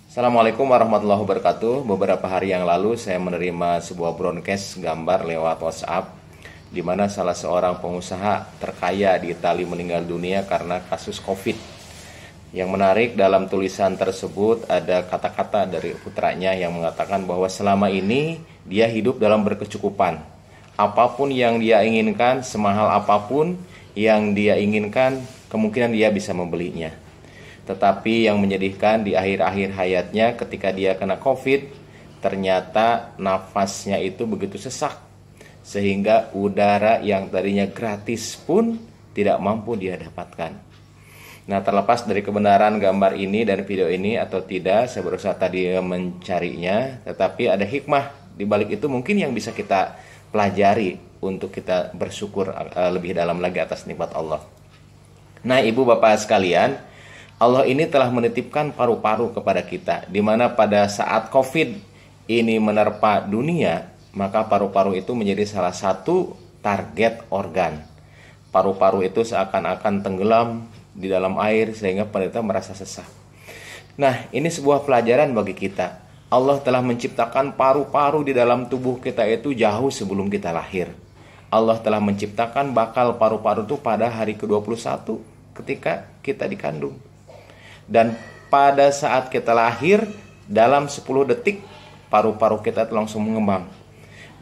Assalamualaikum warahmatullahi wabarakatuh. Beberapa hari yang lalu saya menerima sebuah broadcast gambar lewat WhatsApp di mana salah seorang pengusaha terkaya di Italia meninggal dunia karena kasus COVID. Yang menarik dalam tulisan tersebut ada kata-kata dari putranya yang mengatakan bahwa selama ini dia hidup dalam berkecukupan. Apapun yang dia inginkan, semahal apapun yang dia inginkan, kemungkinan dia bisa membelinya. Tetapi yang menyedihkan di akhir-akhir hayatnya ketika dia kena COVID, ternyata nafasnya itu begitu sesak, sehingga udara yang tadinya gratis pun tidak mampu dia dapatkan. Nah, terlepas dari kebenaran gambar ini dan video ini atau tidak, saya berusaha tadi mencarinya, tetapi ada hikmah di balik itu mungkin yang bisa kita pelajari untuk kita bersyukur lebih dalam lagi atas nikmat Allah. Nah, ibu bapak sekalian, Allah ini telah menitipkan paru-paru kepada kita, di mana pada saat COVID ini menerpa dunia, maka paru-paru itu menjadi salah satu target organ. Paru-paru itu seakan-akan tenggelam di dalam air sehingga penderita merasa sesak. Nah, ini sebuah pelajaran bagi kita. Allah telah menciptakan paru-paru di dalam tubuh kita itu jauh sebelum kita lahir. Allah telah menciptakan bakal paru-paru itu pada hari ke-21 ketika kita dikandung. Dan pada saat kita lahir, dalam 10 detik paru-paru kita langsung mengembang.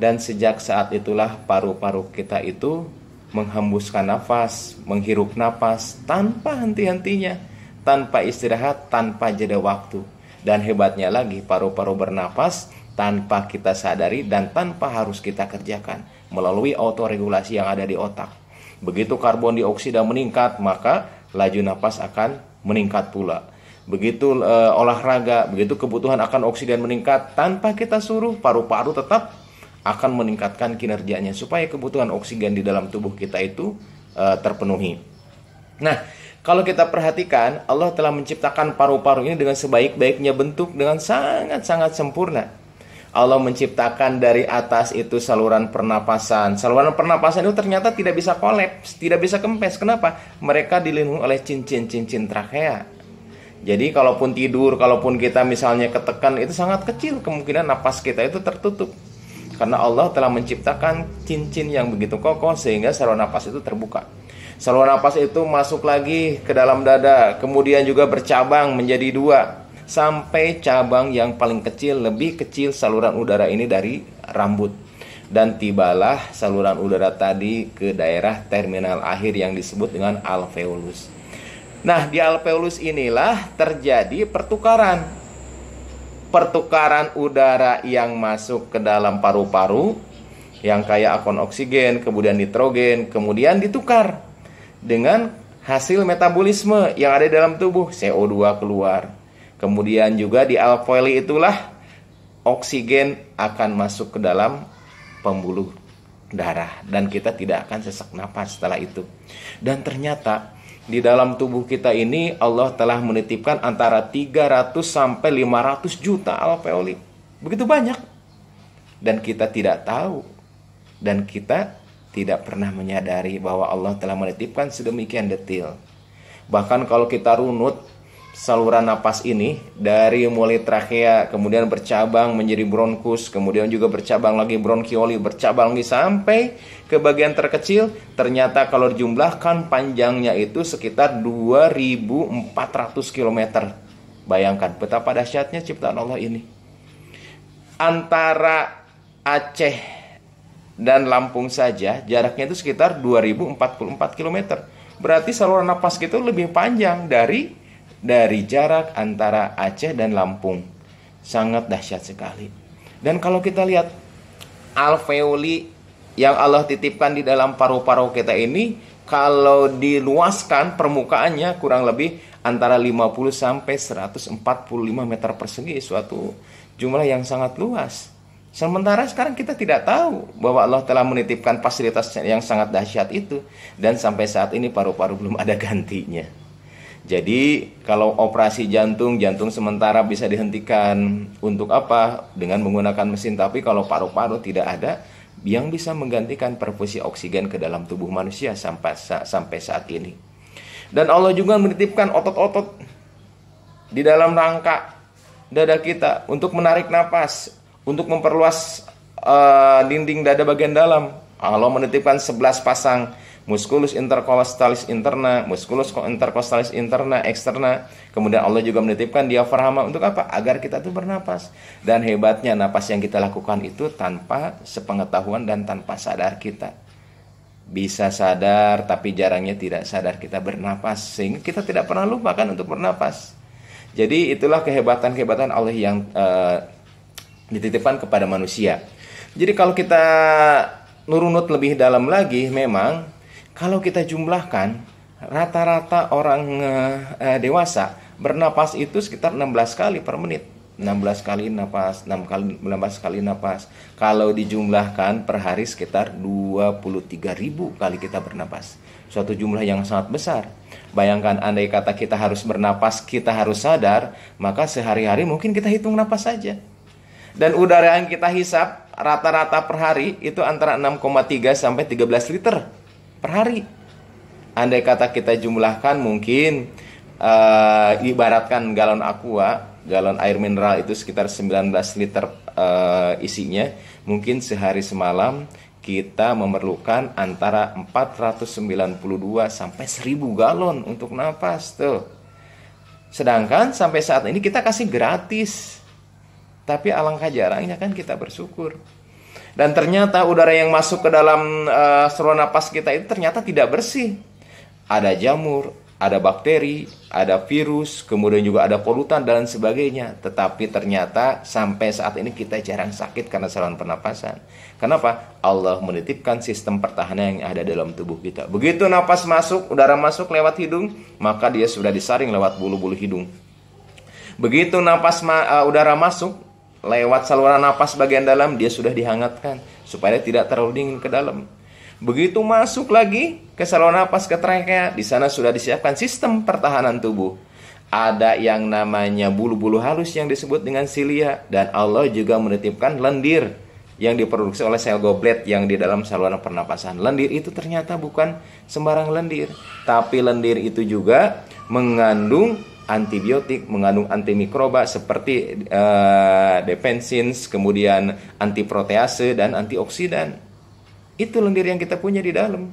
Dan sejak saat itulah paru-paru kita itu menghembuskan nafas, menghirup nafas tanpa henti-hentinya, tanpa istirahat, tanpa jeda waktu. Dan hebatnya lagi, paru-paru bernafas tanpa kita sadari dan tanpa harus kita kerjakan, melalui autoregulasi yang ada di otak. Begitu karbon dioksida meningkat, maka laju nafas akan meningkat pula. Begitu olahraga, begitu kebutuhan akan oksigen meningkat, tanpa kita suruh, paru-paru tetap akan meningkatkan kinerjanya supaya kebutuhan oksigen di dalam tubuh kita itu terpenuhi. Nah, kalau kita perhatikan, Allah telah menciptakan paru-paru ini dengan sebaik-baiknya bentuk, dengan sangat-sangat sempurna. Allah menciptakan dari atas itu saluran pernapasan. Saluran pernapasan itu ternyata tidak bisa kolaps, tidak bisa kempes. Kenapa? Mereka dilindungi oleh cincin-cincin trakea. Jadi kalaupun tidur, kalaupun kita misalnya ketekan, itu sangat kecil kemungkinan napas kita itu tertutup. Karena Allah telah menciptakan cincin yang begitu kokoh sehingga saluran napas itu terbuka. Saluran napas itu masuk lagi ke dalam dada, kemudian juga bercabang menjadi 2. Sampai cabang yang paling kecil, lebih kecil saluran udara ini dari rambut. Dan tibalah saluran udara tadi ke daerah terminal akhir yang disebut dengan alveolus. Nah, di alveolus inilah terjadi pertukaran udara yang masuk ke dalam paru-paru, yang kaya akan oksigen, kemudian nitrogen, kemudian ditukar dengan hasil metabolisme yang ada di dalam tubuh, CO2 keluar. Kemudian juga di alveoli itulah oksigen akan masuk ke dalam pembuluh darah dan kita tidak akan sesak napas setelah itu. Dan ternyata di dalam tubuh kita ini Allah telah menitipkan antara 300 sampai 500 juta alveoli. Begitu banyak. Dan kita tidak tahu dan kita tidak pernah menyadari bahwa Allah telah menitipkan sedemikian detail. Bahkan kalau kita runut saluran napas ini dari mulai trakea, kemudian bercabang menjadi bronkus, kemudian juga bercabang lagi bronkioli, bercabang lagi sampai ke bagian terkecil. Ternyata kalau dijumlahkan panjangnya itu sekitar 2400 km. Bayangkan betapa dahsyatnya ciptaan Allah ini. Antara Aceh dan Lampung saja jaraknya itu sekitar 2044 km. Berarti saluran napas kita lebih panjang dari jarak antara Aceh dan Lampung. Sangat dahsyat sekali. Dan kalau kita lihat alveoli yang Allah titipkan di dalam paru-paru kita ini, kalau diluaskan permukaannya kurang lebih antara 50 sampai 145 meter persegi, suatu jumlah yang sangat luas. Sementara sekarang kita tidak tahu bahwa Allah telah menitipkan fasilitas yang sangat dahsyat itu, dan sampai saat ini paru-paru belum ada gantinya. Jadi kalau operasi jantung sementara bisa dihentikan untuk apa? Dengan menggunakan mesin. Tapi kalau paru-paru tidak ada yang bisa menggantikan perfusi oksigen ke dalam tubuh manusia sampai saat ini. Dan Allah juga menitipkan otot-otot di dalam rangka dada kita untuk menarik napas, untuk memperluas dinding dada bagian dalam. Allah menitipkan 11 pasang musculus intercostalis interna, musculus intercostalis interna, externa. Kemudian Allah juga menitipkan diafragma untuk apa? Agar kita tuh bernapas. Dan hebatnya napas yang kita lakukan itu tanpa sepengetahuan dan tanpa sadar kita. Bisa sadar tapi jarangnya tidak sadar kita bernapas, sehingga kita tidak pernah lupakan untuk bernapas. Jadi itulah kehebatan-kehebatan Allah yang dititipkan kepada manusia. Jadi kalau kita nurunut lebih dalam lagi, memang kalau kita jumlahkan rata-rata orang dewasa bernapas itu sekitar 16 kali per menit. 16 kali napas, 16 kali napas. Kalau dijumlahkan per hari sekitar 23.000 kali kita bernapas. Suatu jumlah yang sangat besar. Bayangkan andai kata kita harus bernapas, kita harus sadar, maka sehari-hari mungkin kita hitung napas saja. Dan udara yang kita hisap rata-rata per hari itu antara 6,3 sampai 13 liter per hari. Andai kata kita jumlahkan mungkin ibaratkan galon aqua, galon air mineral itu sekitar 19 liter isinya. Mungkin sehari semalam kita memerlukan antara 492 sampai 1000 galon untuk napas tuh. Sedangkan sampai saat ini kita kasih gratis. Tapi alangkah jarangnya kan kita bersyukur. Dan ternyata udara yang masuk ke dalam saluran napas kita itu ternyata tidak bersih. Ada jamur, ada bakteri, ada virus, kemudian juga ada polutan dan sebagainya. Tetapi ternyata sampai saat ini kita jarang sakit karena saluran pernapasan. Kenapa? Allah menitipkan sistem pertahanan yang ada dalam tubuh kita. Begitu napas masuk, udara masuk lewat hidung, maka dia sudah disaring lewat bulu-bulu hidung. Begitu udara masuk lewat saluran napas bagian dalam, dia sudah dihangatkan supaya tidak terlalu dingin ke dalam. Begitu masuk lagi ke saluran napas ke trakea, di sana sudah disiapkan sistem pertahanan tubuh. Ada yang namanya bulu-bulu halus yang disebut dengan silia, dan Allah juga menitipkan lendir yang diproduksi oleh sel goblet yang di dalam saluran pernapasan. Lendir itu ternyata bukan sembarang lendir, tapi lendir itu juga mengandung antibiotik, mengandung antimikroba seperti defensins, kemudian antiprotease dan antioksidan. Itu lendir yang kita punya di dalam.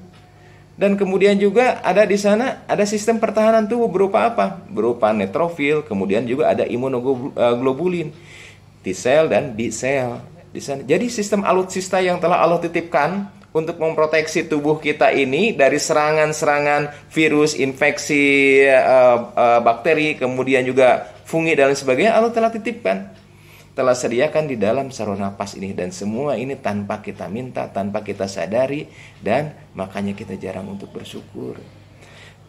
Dan kemudian juga ada di sana ada sistem pertahanan tubuh berupa apa? Berupa neutrofil, kemudian juga ada imunoglobulin, T cell dan B cell di sana. Jadi sistem alutsista yang telah Allah titipkan untuk memproteksi tubuh kita ini dari serangan-serangan virus, infeksi, bakteri, kemudian juga fungi dan sebagainya, Allah telah titipkan, telah sediakan di dalam saluran napas ini. Dan semua ini tanpa kita minta, tanpa kita sadari, dan makanya kita jarang untuk bersyukur.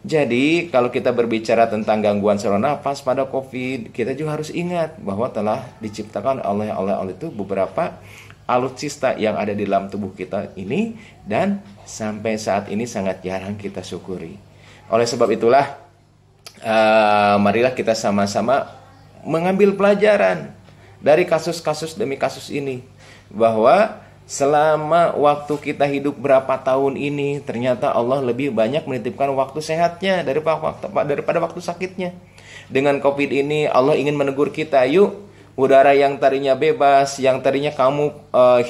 Jadi kalau kita berbicara tentang gangguan saluran napas pada COVID, kita juga harus ingat bahwa telah diciptakan oleh Allah itu beberapa alutsista yang ada di dalam tubuh kita ini, dan sampai saat ini sangat jarang kita syukuri. Oleh sebab itulah marilah kita sama-sama mengambil pelajaran dari kasus-kasus demi kasus ini, bahwa selama waktu kita hidup berapa tahun ini, ternyata Allah lebih banyak menitipkan waktu sehatnya daripada waktu sakitnya. Dengan COVID ini Allah ingin menegur kita, yuk, udara yang tadinya bebas, yang tadinya kamu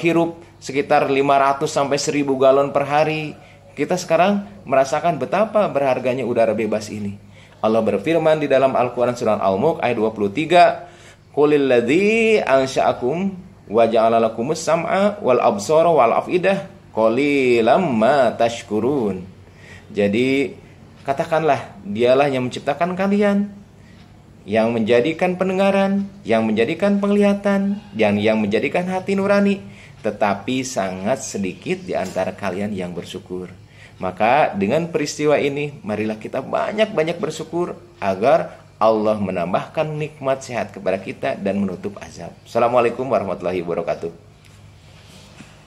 hirup sekitar 500 sampai 1000 galon per hari, kita sekarang merasakan betapa berharganya udara bebas ini. Allah berfirman di dalam Al-Quran surah Al-Mulk ayat 23, Qulil ladzi ansha'akum wa ja'ala lakumus sam'a wal absara wal afidah qalilam ma tashkurun. Jadi katakanlah, dialah yang menciptakan kalian, yang menjadikan pendengaran, yang menjadikan penglihatan, yang menjadikan hati nurani, tetapi sangat sedikit di antara kalian yang bersyukur. Maka dengan peristiwa ini, marilah kita banyak-banyak bersyukur agar Allah menambahkan nikmat sehat kepada kita dan menutup azab. Assalamualaikum warahmatullahi wabarakatuh.